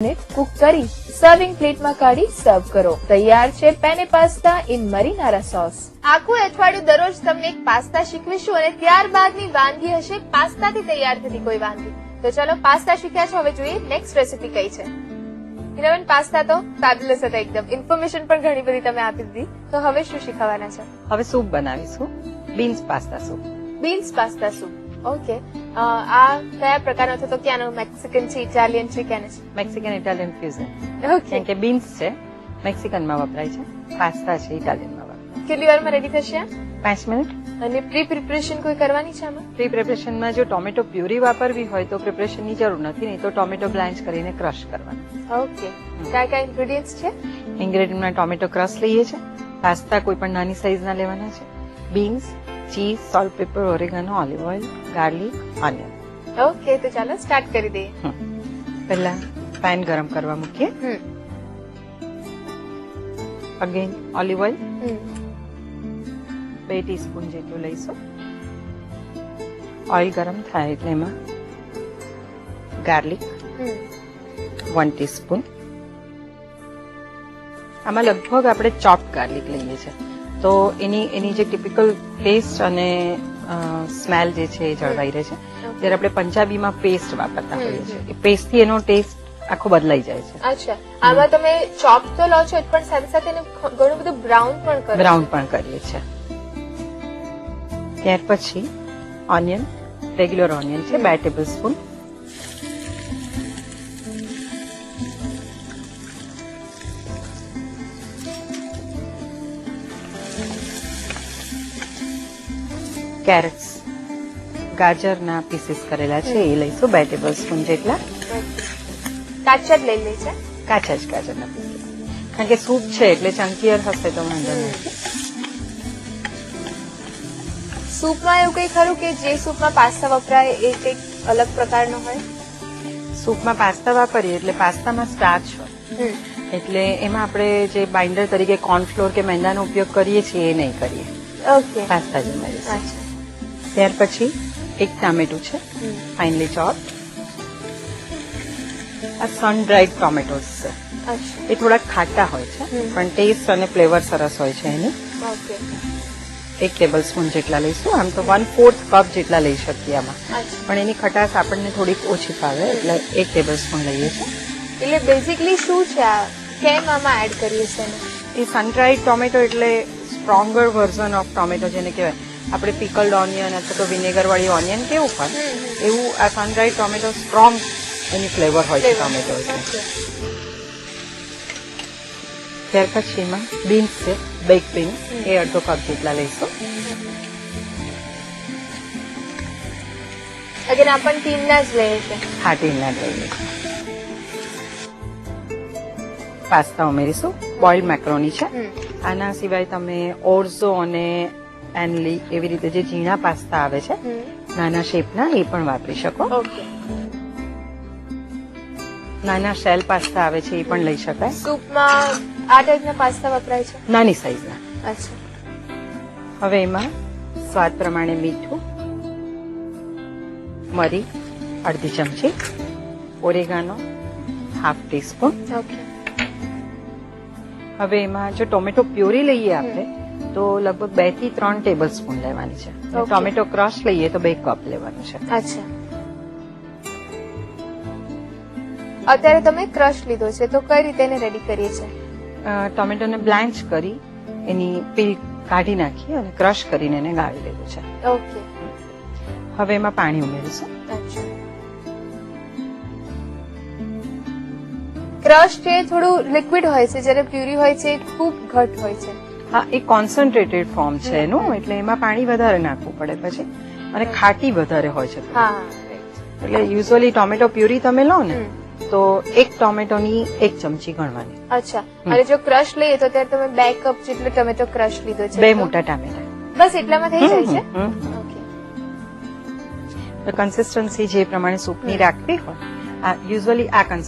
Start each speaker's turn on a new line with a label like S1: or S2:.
S1: Minute Cook કરી serving પ્લેટમાં કાઢી સર્વ કરો. તૈયાર છે પેને પાસ્તા ઇન મરીનારા સોસ. આખું અઠવાડિયું દરરોજ તમને એક પાસ્તા શીખવીશું અને ત્યારબાદની વાનગી હશે પાસ્તાથી તૈયાર થતી કોઈ વાનગી. તો ચલો પાસ્તા શીખ્યા છો, હવે જોઈએ નેક્સ્ટ રેસીપી કઈ છે. હિનાબેન, પાસ્તા તો ફેબ્યુલસ હતા એકદમ, ઇન્ફોર્મેશન પણ ઘણી બધી તમે આપી દીધી. તો હવે શું શીખવાના છે?
S2: હવે સૂપ બનાવીશું, beans pasta soup.
S1: Beans pasta soup. Okay, આ કયા પ્રકારનો છે? તો ક્યાંનો? મેક્સિકન છે, ઇટાલિયન છે, ક્યાંનો છે?
S2: Mexican Italian fusion.
S1: ઓકે,
S2: કેમ કે બીન્સ છે મેક્સિકનમાં વપરાય છે, પાસ્તા છે ઇટાલિયનમાં વપરાય.
S1: કેટલી વારમાં રેડી થશે?
S2: 5 મિનિટ.
S1: અને પ્રી પ્રિપરેશન કોઈ કરવાની છે આમાં?
S2: પ્રી પ્રિપરેશનમાં જો ટોમેટો પ્યુરી વાપરવી હોય તો પ્રિપરેશનની જરૂર નથી, નહીં તો ટોમેટો બ્લાન્ચ કરીને ક્રશ કરવાનું.
S1: ઓકે, કયા કયા ઇન્ગ્રેડિયન્ટ્સ છે?
S2: ઇન્ગ્રેડિયન્ટમાં ટોમેટો ક્રશ લઈએ છીએ, પાસ્તા કોઈ પણ નાની સાઈઝના લેવાના છે, beans, cheese, salt, pepper, oregano, olive oil, garlic, onion.
S1: Okay, તો ચાલો સ્ટાર્ટ કરી દઈએ.
S2: પહેલા પેન ગરમ કરવા મૂકીએ. અગેન ઓલિવ ઓઇલ 2 ટીસ્પૂન જેટલું લઈશું. ઓઇલ ગરમ થાય એટલે એમાં ગાર્લિક 1 ટીસ્પૂન. આમાં લગભગ આપણે ચોપ્ડ ગાર્લિક લઈએ છીએ, તો એની જે ટિપિકલ ટેસ્ટ અને સ્મેલ જે છે એ જળવાઈ રહે છે. જ્યારે આપણે પંજાબીમાં પેસ્ટ વાપરતા હોઈએ છીએ, એ પેસ્ટથી એનો ટેસ્ટ આખો બદલાઈ જાય છે.
S1: અચ્છા, આમાં તમે ચોપ તો લો છો પણ સાથે સાથે એને ઘણું બધું બ્રાઉન પણ કરો?
S2: બ્રાઉન પણ કરીએ છીએ. ત્યાર પછી ઓનિયન, રેગ્યુલર ઓનિયન છે 2 ટેબલ સ્પૂન. કેરેટ્સ, ગાજરના પીસીસ કરેલા છે એ લઈશું 2 ટેબલ સ્પૂન જેટલા.
S1: કાચા જ લઈ લે છે?
S2: કાચા જ ગાજરના પીસીસ, કારણ કે સૂપ છે એટલે ચંકીયર હશે તો વાંધો નથી.
S1: સૂપમાં એવું કઈ ખરું કે જે સૂપમાં પાસ્તા વપરાય એ કઈક અલગ પ્રકારનો હોય?
S2: સૂપમાં પાસ્તા વાપરીએ એટલે પાસ્તામાં સ્ટાર્ચ હોય, એટલે એમાં આપણે જે બાઇન્ડર તરીકે કોર્નફ્લોર કે મેંદાનો ઉપયોગ કરીએ છીએ એ નહીં કરીએ.
S1: ઓકે,
S2: પાસ્તા જ ઉમેરીશું.
S1: અચ્છા.
S2: ત્યાર પછી 1 ટામેટું છે ફાઇનલી ચોપ. આ સન ડ્રાઈડ ટોમેટોસ છે,
S1: અચ્છા.
S2: એ થોડા ખાટા હોય છે પણ ટેસ્ટ અને ફ્લેવર સરસ હોય છે એની.
S1: ઓકે,
S2: 1 ટેબલ સ્પૂન જેટલા લઈશું. આમ તો 1/4 કપ જેટલા લઈ શકીએ આમાં,
S1: અચ્છા.
S2: પણ એની ખટાશ આપણને થોડીક ઓછી ફાવે એટલે 1 ટેબલ સ્પૂન લઈએ છીએ.
S1: એટલે બેઝિકલી શું છે આ, કેમ આમાં એડ કરીએ છીએ એને?
S2: એ સન ડ્રાઈડ ટોમેટો એટલે સ્ટ્રોંગર વર્ઝન ઓફ ટોમેટો જેને કહેવાય. આપણે પિકલ્ડ ઓનિયન અથવા તો વિનેગર વાળી ઓનિયન કેવું હોય એવું આ સન ડ્રાઈડ ટોમેટો સ્ટ્રોંગ એની ફ્લેવર હોય છે ટોમેટોની. ત્યાર પછી એમાં બીન્સ છે, બેક બીન્સ, એ અડધો કપ જેટલા લઈશું.
S1: અગર આપણ ટીમના જ લઈએ છે?
S2: હા, ટીમના જ લઈએ. પાસ્તા ઉમેરીશું. બોઇલ્ડ મેક્રોની છે. આના સિવાય તમે ઓર્ઝો અને એનલી એવી રીતે જે ઝીણા પાસ્તા આવે છે નાના શેપના, એ પણ વાપરી શકો.
S1: ઓકે,
S2: નાના શેલ પાસ્તા આવે છે એ પણ લઈ શકાય.
S1: સૂપમાં આ ટાઈપના પાસ્તા વપરાય છે?
S2: નાની સાઈઝના.
S1: અચ્છા.
S2: હવે એમાં સ્વાદ પ્રમાણે મીઠું, મરી અડધી ચમચી, ઓરેગાનો 1/2 ટીસ્પૂન.
S1: ઓકે.
S2: હવે એમાં જો ટોમેટો પ્યોરી લઈએ આપણે તો લગભગ 2 થી 3 ટેબલ સ્પૂન લેવાની છે. ટોમેટો ક્રશ લઈએ તો 2 કપ લેવાનું છે.
S1: અચ્છા. અત્યારે તમે ક્રશ લીધો છે તો કઈ રીતે એને રેડી કરીએ છીએ?
S2: ટોમેટોને બ્લાન્ચ કરી એની પીલ કાઢી નાખી અને ક્રશ કરીને એને ગાળી લીધું છે.
S1: ઓકે.
S2: હવે એમાં પાણી ઉમેરીશું.
S1: અચ્છા. ક્રશ છે થોડું લિક્વિડ હોય છે, જ્યારે પ્યુરી હોય છે એ ખૂબ ઘટ હોય છે.
S2: હા, એ કોન્સન્ટ્રેટેડ ફોર્મ છે એનું, એટલે એમાં પાણી વધારે નાખવું પડે પછી, અને ખાટી વધારે હોય છે.
S1: હા,
S2: એટલે યુઝ્યુઅલી ટોમેટો પ્યુરી તમે લો ને તો 1 ટોમેટોની 1 ચમચી ગણવાની.
S1: અચ્છા. અને જો ક્રશ લઈએ તો ત્યારે તમે 2 કપ જેટલો ટોમેટો ક્રશ લીધો છે?
S2: 2 મોટા ટામેટા.
S1: બસ એટલામાં થઈ જાય છે? ઓકે.
S2: કન્સિસ્ટન્સી જે પ્રમાણે સૂપની રાખવી હોય, યુઝ્યુઅલી આ કન્સિસ્ટન્સી